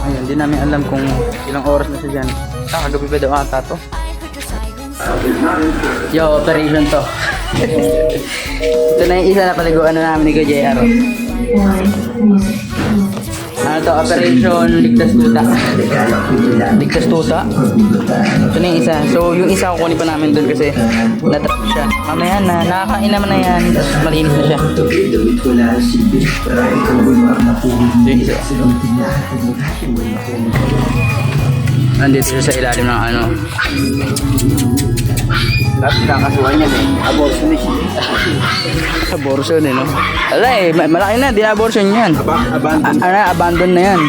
Ayun, hindi namin alam kung ilang oras na siya dyan. Kagabi pa daw ata to. Yo, operation to. Ito na yung isa na paliguan na namin ni JR. Ano to, operation ligtas tuta. Ligtas tuta. Ito na yung isa. So yung isa kukunin pa namin dun kasi natrap siya. Mamaya na, nakakain naman na yan. Tapos malinis na siya. Yung isa. Nandito siya sa ilalim ng ano. Kakasuhan yan eh. Abortion eh. Abortion eh, no? Wala eh, malaki na, di na abortion yan. Abandon. Abandon na yan.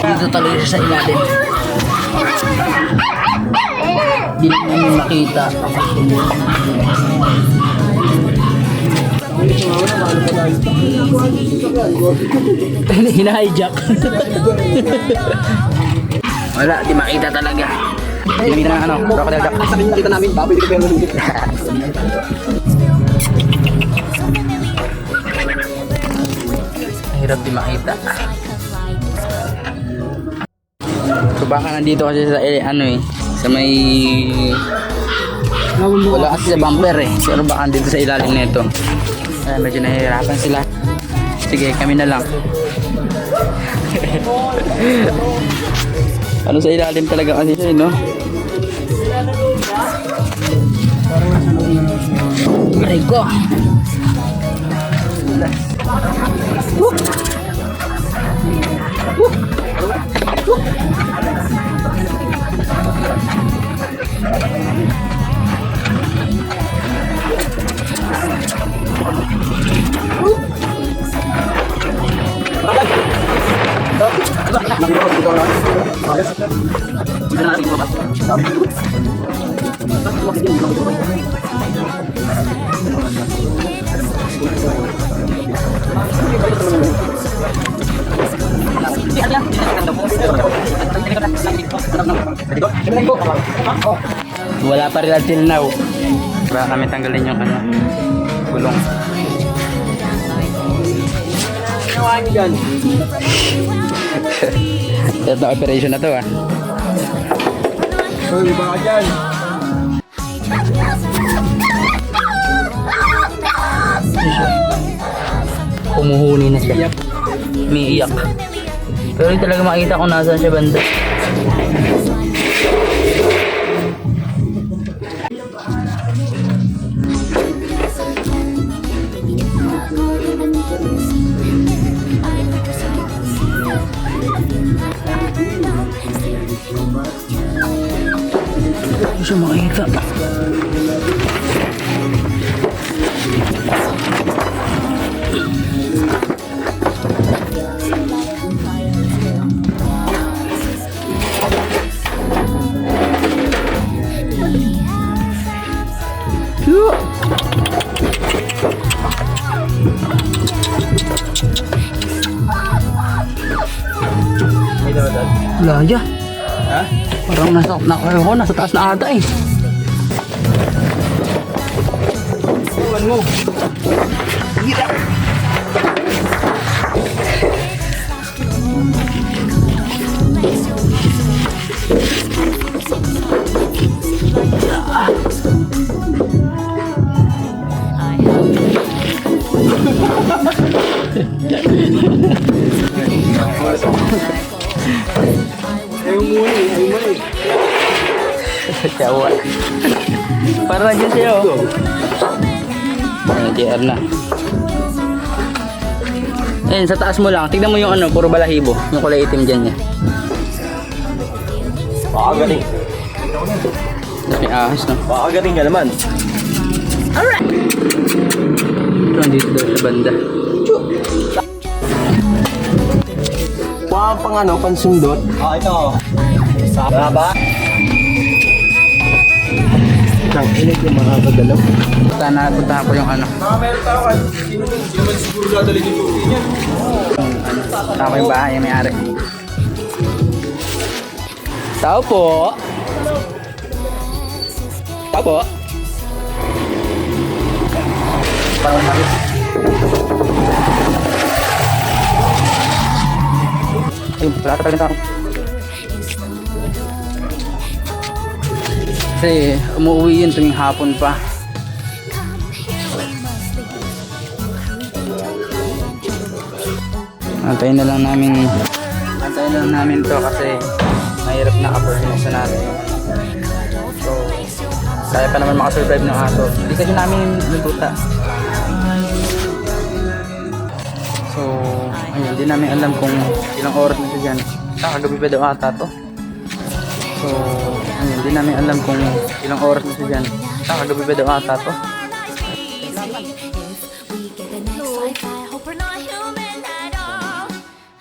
Dito talaga siya sa ilalim. Hindi namin makita. Hina-hijack. Wala, di makita talaga. Hindi na ano, crocodile duck. Sa nakita namin, baboy di ko pero hindi. Hirap di makita. So baka nandito kasi sa ano eh, sa may wala kasi sa bumper eh. Pero baka dito sa ilalim nito. Ay, medyo nahihirapan sila. Sige, kami na lang. Ano sa ilalim talaga kasi siya, no? Aray ko. Wala pa rin until now. Baka kami tanggalin yung ano, gulong. Ginawa niyo dyan. Ito operation na to ah. Uy, baka dyan. Kumuhuni na siya. May iyak. Pero hindi talaga makita kung nasaan siya banda. Hindi siya makita. Laya. Ha? Parang nasa taas na ata eh. Tuwan mo. Gira. Ayaw muna eh, ayaw muna eh. Cawa. Parang dyan siya oh. JR na. Ayun, sa taas mo lang. Tignan mo yung ano, puro balahibo. Yung kulay itim dyan niya. Pakagaling. May ahas no. Pakagaling ka naman. Alright! Ito, nandito daw sa banda. Pang ano, pansundot. Ah, ito. Sama ba? Nang init yung mga kagalaw. Puntahan ko yung ano. Meron tao kan. Sino man siguro dadali dito. Tama yung bahay, yung may-ari. Tao po. Tao po. Parang nakit. Ayun, wala ka talagang tao. Kasi umuwi yun tuwing hapon pa. Antayin na lang namin to kasi mahirap na ka-permit sa namin. So, kaya pa naman makasurvive ng aso. Hindi kasi namin lututa. So, ayun, hindi namin alam kung ilang oras na siya dyan. Kagabi pa daw ata to. So, ayun, hindi namin alam kung ilang oras na siya dyan. Kagabi pa daw ata to.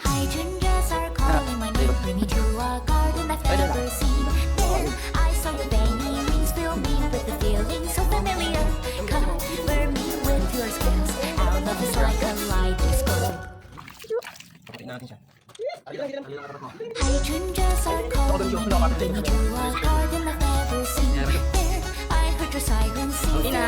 Hydrangeas are calling my name. You are garden I've never seen. There, I heard your siren sing.